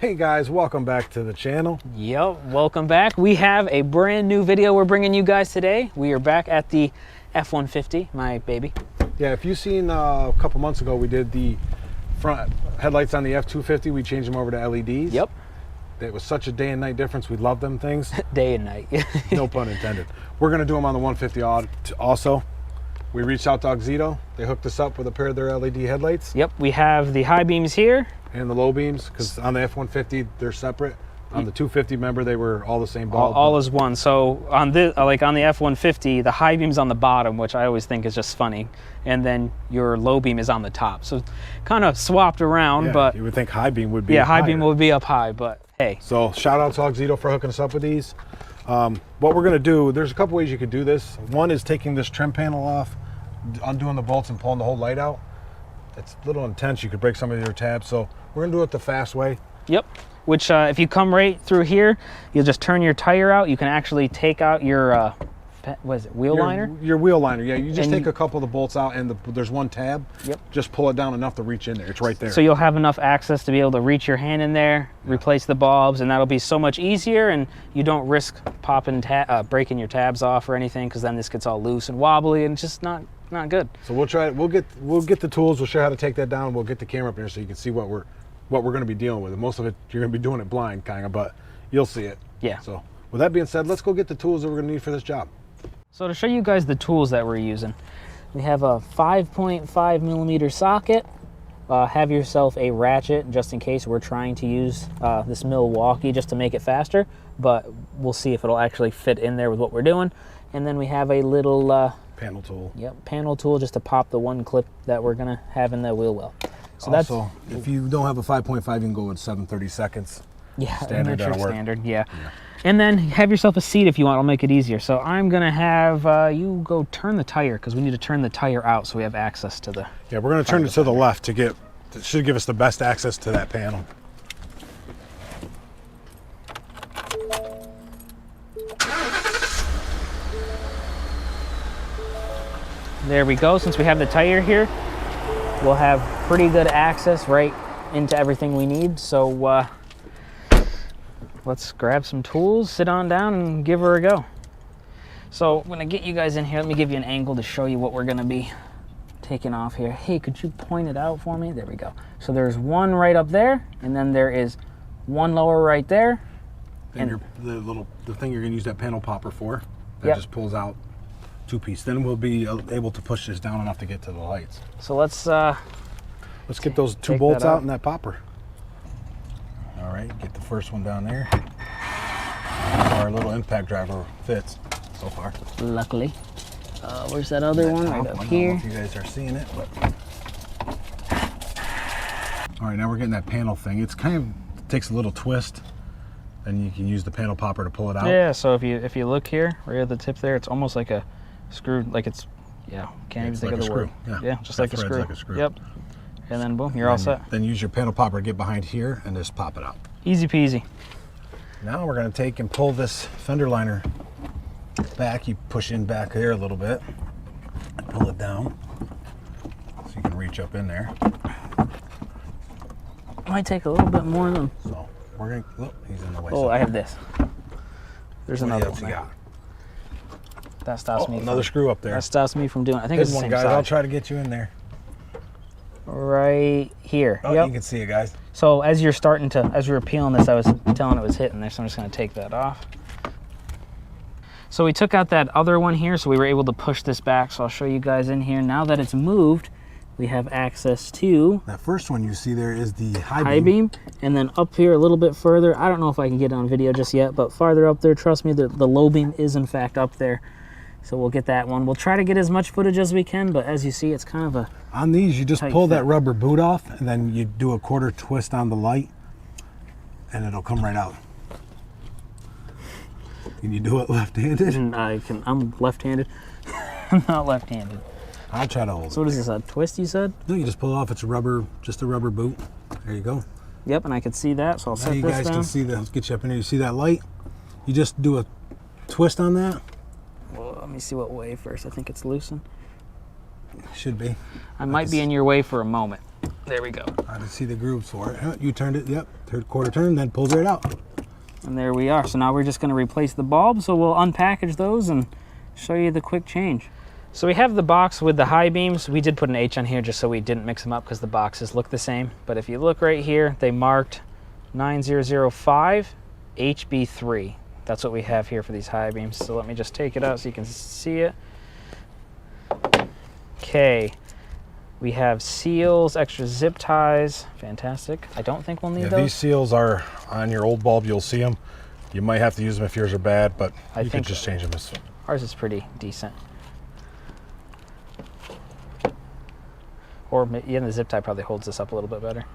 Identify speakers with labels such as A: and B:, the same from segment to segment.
A: Hey guys, welcome back to the channel.
B: Yep, welcome back. We have a brand new video we're bringing you guys today. We are back at the F150, my baby.
A: Yeah, if you've seen a couple months ago, we did the front headlights on the F250. We changed them over to LEDs.
B: Yep.
A: It was such a day and night difference. We love them things.
B: Day and night.
A: No pun intended. We're gonna do them on the 150 also. We reached out to Auxito. They hooked us up with a pair of their LED headlights.
B: Yep, we have the high beams here.
A: And the low beams, because on the F150, they're separate. On the 250, remember, they were all the same bulb.
B: All is one. So on this, like on the F150, the high beam's on the bottom, which I always think is just funny. And then your low beam is on the top. So kind of swapped around,
A: Yeah,
B: but
A: you would think high beam would be
B: high
A: higher.
B: beam would be up high, but hey.
A: So shout out to Auxito for hooking us up with these. What we're gonna do, there's a couple ways you could do this. One is taking this trim panel off, undoing the bolts and pulling the whole light out. It's a little intense. You could break some of your tabs. So we're gonna do it the fast way.
B: Yep, which if you come right through here, you'll just turn your tire out. You can actually take out your, what is it, wheel liner?
A: Your wheel liner, yeah. You just
B: And
A: take a couple of the bolts out and there's one tab.
B: Yep.
A: Just pull it down enough to reach in there. It's right there.
B: So you'll have enough access to be able to reach your hand in there, replace the bulbs, and that'll be so much easier, and you don't risk popping, breaking your tabs off or anything, because then this gets all loose and wobbly and it's just not good.
A: So we'll try it. We'll get the tools. We'll show you how to take that down. We'll get the camera up here so you can see what we're going to be dealing with. And most of it you're going to be doing it blind, kind of, but you'll see it.
B: Yeah.
A: So with that being said, let's go get the tools that we're going to need for this job.
B: So to show you guys the tools that we're using, we have a 5.5 millimeter socket. Have yourself a ratchet just in case. We're trying to use this Milwaukee just to make it faster, but we'll see if it'll actually fit in there with what we're doing. And then we have a little
A: panel tool.
B: Yep, panel tool just to pop the one clip that we're gonna have in the wheel well. So
A: also, if you don't have a 5.5, you can go with 7/32.
B: Yeah,
A: Standard,
B: metric
A: that'll work.
B: standard. Yeah. And then have yourself a seat if you want. It'll make it easier. So I'm gonna have you go turn the tire, because we need to turn the tire out so we have access to the.
A: Yeah, we're going to turn it to the left to get. It should give us the best access to that panel.
B: There we go. Since we have the tire here, we'll have pretty good access right into everything we need. So let's grab some tools, sit on down, and give her a go. So I'm gonna get you guys in here. Let me give you an angle to show you what we're gonna be taking off here. Hey, could you point it out for me? There we go. So there's one right up there, and then there is one lower right there.
A: And the thing you're going to use that panel popper for, that just pulls out two-piece. Then we'll be able to push this down enough to get to the lights.
B: So let's
A: get those two bolts out in that popper. All right, get the first one down there. Our little impact driver fits so far.
B: Luckily. Where's that other one? Right up here.
A: I don't know if you guys are seeing it, but. All right, now we're getting that panel thing. It's kind of takes a little twist, and you can use the panel popper to pull it out.
B: Yeah, so if you look here, right at the tip there, it's almost like a screw, like it's, can't even think of the word.
A: Yeah,
B: just like a screw.
A: Like a screw.
B: Yep. And then boom, you're all set.
A: Then use your panel popper to get behind here and just pop it out.
B: Easy peasy.
A: Now we're going to take and pull this fender liner back. You push in back there a little bit and pull it down so you can reach up in there.
B: Might take a little bit more than.
A: So we're going to, look, he's in the way.
B: Oh, I have this. There's another
A: one.
B: there. That stops me.
A: Another screw up there.
B: That stops me from doing. I think it's the same
A: guys.
B: side.
A: I'll try to get you in there.
B: Right here.
A: Oh,
B: yep.
A: You can see it, guys.
B: So as we were peeling this, I was telling it was hitting there, so I'm just going to take that off. So we took out that other one here, so we were able to push this back. So I'll show you guys in here. Now that it's moved, we have access to
A: that first one you see there is the
B: high beam. And then up here a little bit further, I don't know if I can get it on video just yet, but farther up there, trust me, the low beam is in fact up there. So we'll get that one. We'll try to get as much footage as we can, but as you see, it's kind of a
A: on these, you just pull that rubber boot off, and then you do a quarter twist on the light, and it'll come right out. Can you do it left-handed?
B: I'm left-handed. I'm not left-handed.
A: I'll try to hold it.
B: So what is this, a twist you said?
A: No, you just pull it off. It's a rubber, just a rubber boot. There you go.
B: Yep, and I can see that, so I'll set this down. You guys
A: can see that. Let's get you up in here. You see that light? You just do a twist on that.
B: Well, let me see what way first. I think it's loosened.
A: Should be.
B: I might be in your way for a moment. There we go.
A: I can see the grooves for it. You turned it, yep. Third quarter turn, then pulls right out.
B: And there we are. So now we're just going to replace the bulb. So we'll unpackage those and show you the quick change. So we have the box with the high beams. We did put an H on here just so we didn't mix them up because the boxes look the same. But if you look right here, they marked 9005 HB3. That's what we have here for these high beams. So let me just take it out so you can see it. Okay. We have seals, extra zip ties. Fantastic. I don't think we'll need those.
A: These seals are on your old bulb. You'll see them. You might have to use them if yours are bad, but you can just change them.
B: Ours is pretty decent. Or yeah, the zip tie probably holds this up a little bit better.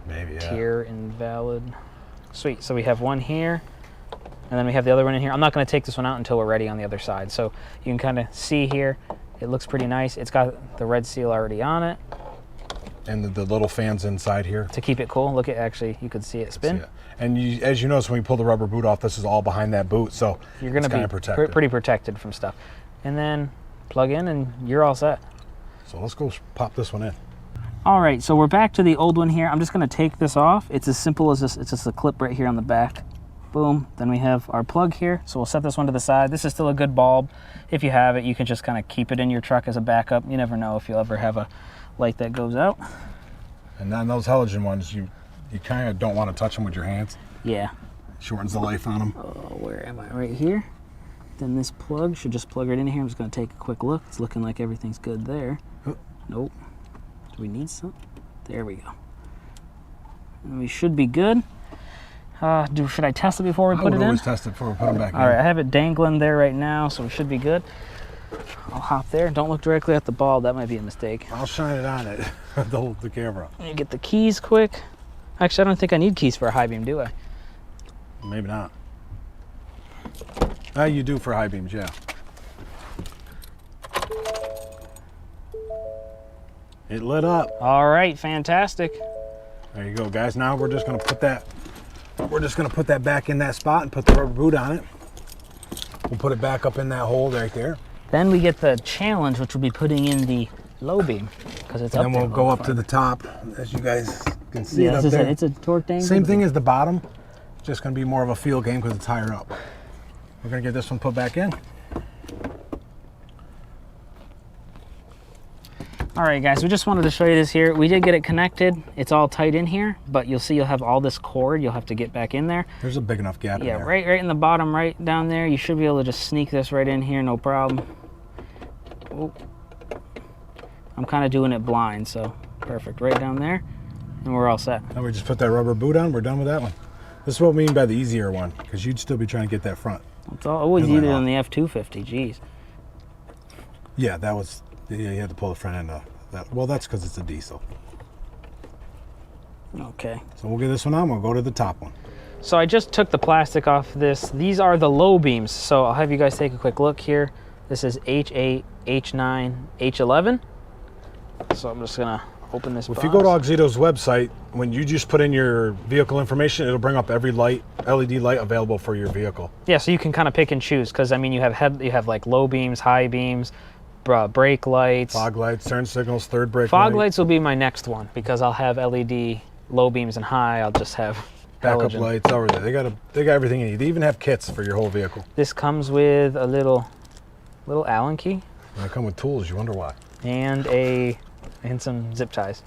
A: Maybe, yeah.
B: Tier invalid. Sweet. So we have one here, and then we have the other one in here. I'm not going to take this one out until we're ready on the other side. So you can kind of see here. It looks pretty nice. It's got the red seal already on it.
A: And the little fans inside here.
B: To keep it cool. Look at, actually, you could see it spin.
A: See it. And as you notice, when you pull the rubber boot off, this is all behind that boot. So
B: you're going to be pretty protected from stuff. And then plug in and you're all set.
A: So let's go pop this one in.
B: All right, so we're back to the old one here. I'm just going to take this off. It's as simple as this. It's just a clip right here on the back. Boom. Then we have our plug here. So we'll set this one to the side. This is still a good bulb. If you have it, you can just kind of keep it in your truck as a backup. You never know if you'll ever have a light that goes out.
A: And then those halogen ones, you kind of don't want to touch them with your hands.
B: Yeah.
A: Shortens the life on them.
B: Oh, where am I? Right here. Then this plug should just plug right in here. I'm just going to take a quick look. It's looking like everything's good there.
A: Oh.
B: Nope. Do we need some? There we go. And we should be good. Should I test it before we put it in?
A: I would always test it before we put them back in.
B: All right, I have it dangling there right now, so we should be good. I'll hop there. Don't look directly at the bulb. That might be a mistake.
A: I'll shine it on it to hold the camera.
B: Let me get the keys quick. Actually, I don't think I need keys for a high beam, do I?
A: Maybe not. You do for high beams, yeah. It lit up.
B: All right, fantastic.
A: There you go, guys. Now we're just gonna put that. We're just gonna put that back in that spot and put the rubber boot on it. We'll put it back up in that hole right there.
B: Then we get the challenge, which will be putting in the low beam because it's up there.
A: And then we'll go up to the top, as you guys can see it up
B: there.
A: there.
B: It's a torque dangle.
A: Same thing as the bottom. Just gonna be more of a feel game because it's higher up. We're gonna get this one put back in.
B: All right, guys, we just wanted to show you this here. We did get it connected. It's all tight in here, but you'll see you'll have all this cord. You'll have to get back in there.
A: There's a big enough gap in there.
B: Yeah, right in the bottom, right down there. You should be able to just sneak this right in here, no problem. Oh. I'm kind of doing it blind, so perfect. Right down there, and we're all set.
A: Now we just put that rubber boot on. We're done with that one. This is what we mean by the easier one, because you'd still be trying to get that front.
B: It's always easier than the F250, geez.
A: Yeah, that was... Yeah, you had to pull the front end off. Well, that's because it's a diesel.
B: Okay.
A: So we'll get this one on. We'll go to the top one.
B: So I just took the plastic off this. These are the low beams. So I'll have you guys take a quick look here. This is H8, H9, H11. So I'm just going to open this box.
A: If you go to Auxito's website, when you just put in your vehicle information, it'll bring up every light, LED light available for your vehicle.
B: Yeah, so you can kind of pick and choose because, I mean, you have like low beams, high beams, brake lights,
A: fog lights, turn signals, third brake
B: fog
A: light.
B: lights will be my next one because I'll have LED low beams and high. I'll just have
A: backup
B: halogen
A: lights over there. They got everything you need. They even have kits for your whole vehicle.
B: This comes with a little Allen key.
A: When they come with tools, you wonder why.
B: And some zip ties.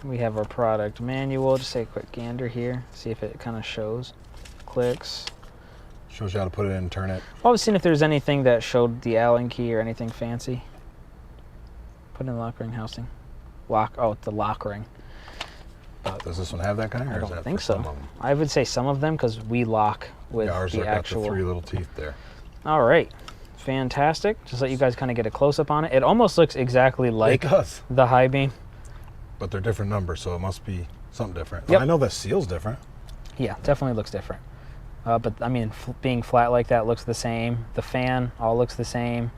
B: We have our product manual. Just take a quick gander here, see if it kind of shows. Clicks.
A: Shows you how to put it in and turn it.
B: I was seeing if there's anything that showed the Allen key or anything fancy. Put in the lock ring housing. It's the lock ring.
A: Does this one have that kind?
B: I don't think so. I would say some of them because we lock with
A: ours
B: the actual.
A: Got the 3 little teeth there.
B: All right, fantastic. Just let you guys kind of get a close up on it. It almost looks exactly like the high beam.
A: But they're different numbers, so it must be something different.
B: Yep.
A: I know the seal's different.
B: Yeah, definitely looks different. But I mean, being flat like that looks the same. The fan all looks the same.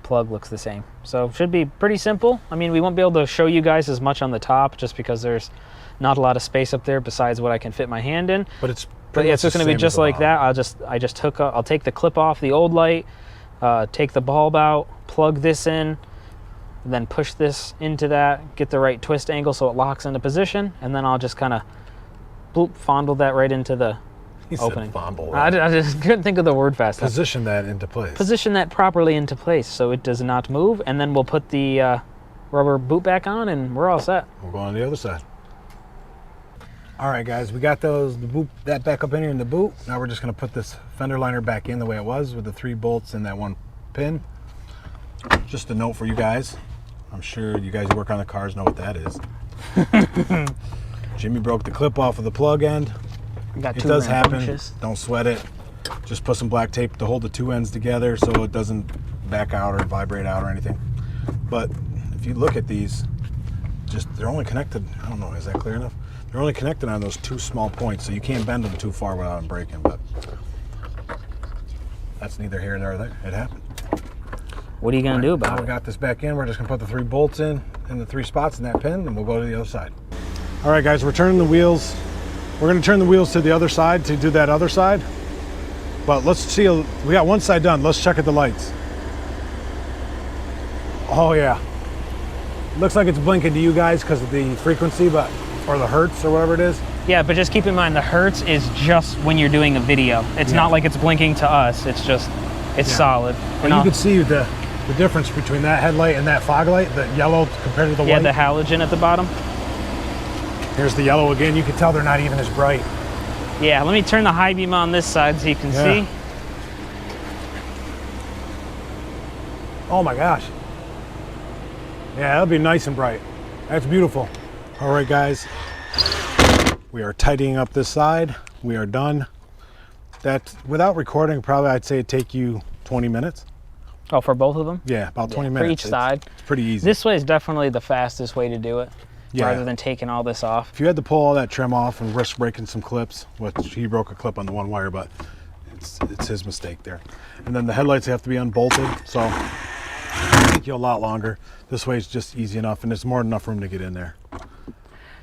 B: Plug looks the same. So should be pretty simple. I mean, we won't be able to show you guys as much on the top just because there's not a lot of space up there besides what I can fit my hand in.
A: But it's
B: just going to be just like that. I'll take the clip off the old light, take the bulb out, plug this in, then push this into that, get the right twist angle so it locks into position, and then I'll just kind of bloop, fondle that right into the opening.
A: Fondle.
B: I just couldn't think of the word fast enough.
A: Position that into place.
B: Position that properly into place so it does not move, and then we'll put the rubber boot back on and we're all set.
A: We'll go on the other side. All right, guys, we got that back up in here in the boot. Now we're just gonna put this fender liner back in the way it was with the 3 bolts and that 1 pin. Just a note for you guys. I'm sure you guys who work on the cars know what that is. Jimmy broke the clip off of the plug end.
B: Got
A: It
B: 2
A: does happen.
B: Punches.
A: Don't sweat it. Just put some black tape to hold the 2 ends together so it doesn't back out or vibrate out or anything. But if you look at these, they're only connected. I don't know, is that clear enough? They're only connected on those 2 small points, so you can't bend them too far without them breaking. But that's neither here nor there. It happened.
B: What are you gonna do about
A: Now
B: it?
A: we got this back in. We're just gonna put the 3 bolts in the 3 spots in that pin, and we'll go to the other side. All right, guys, we're turning the wheels. We're gonna turn the wheels to the other side to do that other side. But let's see, we got one side done. Let's check at the lights. Oh yeah. Looks like it's blinking to you guys because of the frequency, or the hertz or whatever it is.
B: Yeah, but just keep in mind the hertz is just when you're doing a video. It's not like it's blinking to us. It's just, it's solid.
A: And you can see the difference between that headlight and that fog light, the yellow compared to the white.
B: Yeah, the halogen at the bottom.
A: Here's the yellow again. You can tell they're not even as bright.
B: Yeah, let me turn the high beam on this side so you can see.
A: Oh my gosh. Yeah, that'll be nice and bright. That's beautiful. All right, guys. We are tidying up this side. We are done. That, without recording, probably I'd say it'd take you 20 minutes.
B: Oh, for both of them?
A: Yeah, about 20
B: For
A: minutes.
B: each side.
A: It's pretty easy.
B: This way is definitely the fastest way to do it,
A: Yeah.
B: rather than taking all this off.
A: If you had to pull all that trim off and risk breaking some clips, which he broke a clip on the 1 wire, but it's his mistake there. And then the headlights have to be unbolted, so it'll take you a lot longer. This way it's just easy enough, and there's more than enough room to get in there.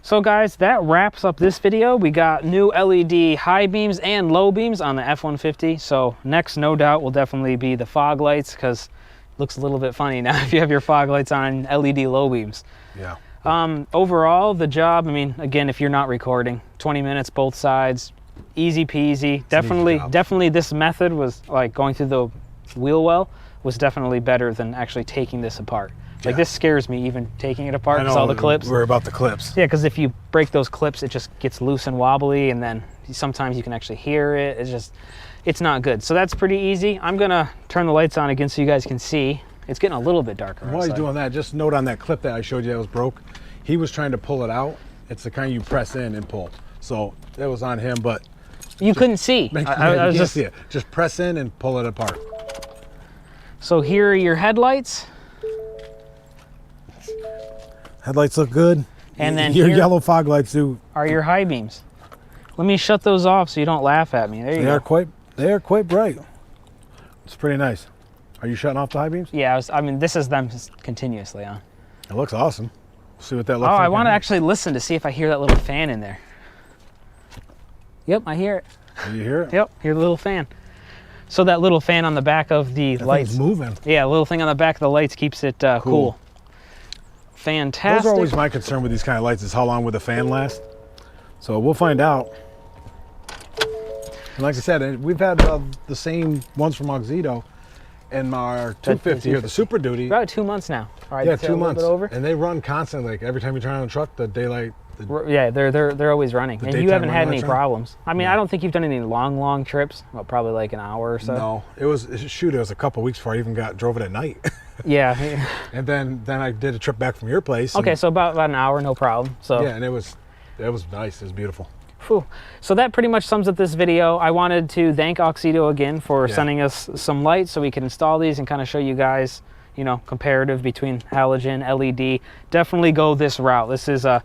B: So guys, that wraps up this video. We got new LED high beams and low beams on the F150. So next, no doubt, will definitely be the fog lights, because it looks a little bit funny now if you have your fog lights on LED low beams.
A: Yeah.
B: Overall, the job, I mean, again, if you're not recording, 20 minutes both sides, easy peasy. Definitely this method was like going through the wheel well was definitely better than actually taking this apart. Like this scares me even taking it apart because all the clips.
A: We're about the clips.
B: Yeah, because if you break those clips, it just gets loose and wobbly, and then sometimes you can actually hear it. It's not good. So that's pretty easy. I'm gonna turn the lights on again so you guys can see. It's getting a little bit darker.
A: While you're doing that, just note on that clip that I showed you that was broke, he was trying to pull it out. It's the kind you press in and pull. So that was on him, but
B: you couldn't see.
A: I was just see it. Just press in and pull it apart.
B: So here are your headlights.
A: Headlights look good.
B: And then
A: your
B: here
A: yellow fog lights do.
B: Are your high beams. Let me shut those off so you don't laugh at me. There you go.
A: They are quite bright. It's pretty nice. Are you shutting off the high beams?
B: Yeah, I mean, this is them continuously on.
A: It looks awesome. See what that looks like.
B: Oh, I want to actually listen to see if I hear that little fan in there. Yep, I hear it.
A: Do you hear it?
B: Yep, hear the little fan. So that little fan on the back of the lights.
A: It's moving.
B: Yeah, a little thing on the back of the lights keeps it cool. Fantastic.
A: Those are always my concern with these kind of lights, is how long will the fan last. So we'll find out. And like I said, we've had the same ones from Auxito and our 250 here, the Super Duty.
B: About 2 months now. All right,
A: yeah, 2 months.
B: Over.
A: And they run constantly. Like every time you turn on the truck, the daylight.
B: Yeah, they're always running, and you haven't had any problems. I mean,
A: no.
B: I don't think you've done any long trips. Well, probably like an hour or so.
A: No, it was a couple of weeks before I even drove it at night.
B: Yeah.
A: And then I did a trip back from your place.
B: Okay, so about an hour, no problem. So
A: yeah, and it was nice. It was beautiful.
B: Whew. So that pretty much sums up this video. I wanted to thank Auxito again for sending us some lights so we can install these and kind of show you guys, you know, comparative between halogen, LED. Definitely go this route. This is a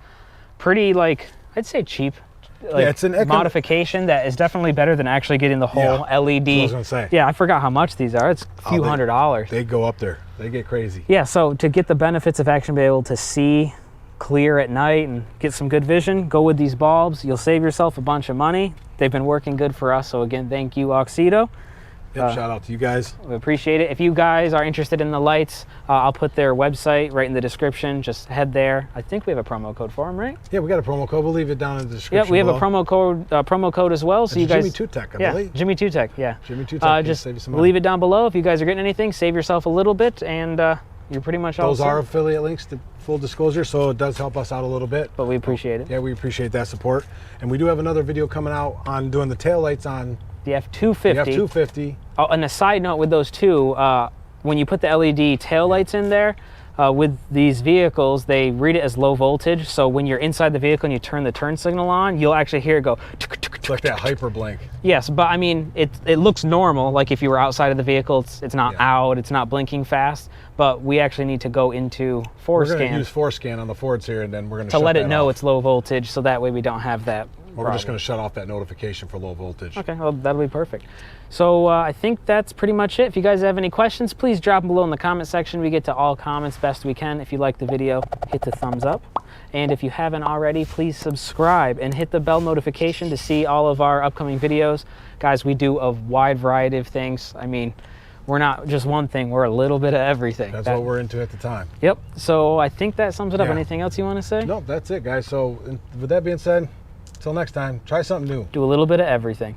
B: pretty, like, I'd say cheap, like,
A: it's an
B: modification that is definitely better than actually getting the whole LED.
A: That's what I was gonna say.
B: Yeah, I forgot how much these are. It's a few $100.
A: They go up there. They get crazy.
B: Yeah, so to get the benefits of actually being able to see clear at night and get some good vision, go with these bulbs. You'll save yourself a bunch of money. They've been working good for us. So again, thank you, Auxito.
A: Yep, shout out to you guys.
B: We appreciate it. If you guys are interested in the lights, I'll put their website right in the description. Just head there. I think we have a promo code for them, right?
A: Yeah, we got a promo code. We'll leave it down in the description.
B: Yeah, we have
A: below.
B: a promo code as well. So
A: It's
B: you guys,
A: Jimmy Two Tech, I believe.
B: Jimmy Two Tech, yeah.
A: Jimmy Two Tech.
B: Just
A: save you some money.
B: leave it down below. If you guys are getting anything, save yourself a little bit, and you're pretty much all
A: Those
B: set.
A: are affiliate links, to full disclosure, so it does help us out a little bit.
B: But we appreciate it.
A: Yeah, we appreciate that support. And we do have another video coming out on doing the tail lights on
B: The F250.
A: the F250.
B: Oh, and a side note with those two, when you put the LED taillights in there, with these vehicles, they read it as low voltage. So when you're inside the vehicle and you turn the turn signal on, you'll actually hear it go.
A: It's like that hyper blink.
B: Yes, but I mean, it looks normal. Like if you were outside of the vehicle, it's not out, it's not blinking fast. But we actually need to go into
A: We're going to
B: ForeScan
A: use ForeScan on the Fords here, and then we're going
B: to let it know
A: off.
B: it's low voltage, so that way we don't have that.
A: Or we're just going to shut off that notification for low voltage.
B: Okay, well, that'll be perfect. So I think that's pretty much it. If you guys have any questions, please drop them below in the comment section. We get to all comments best we can. If you like the video, hit the thumbs up. And if you haven't already, please subscribe and hit the bell notification to see all of our upcoming videos. Guys, we do a wide variety of things. I mean, we're not just one thing, we're a little bit of everything.
A: That's what we're into at the time.
B: Yep, so I think that sums it up.
A: Yeah.
B: Anything else you want to say?
A: No, that's it, guys. So with that being said, until next time, try something new.
B: Do a little bit of everything.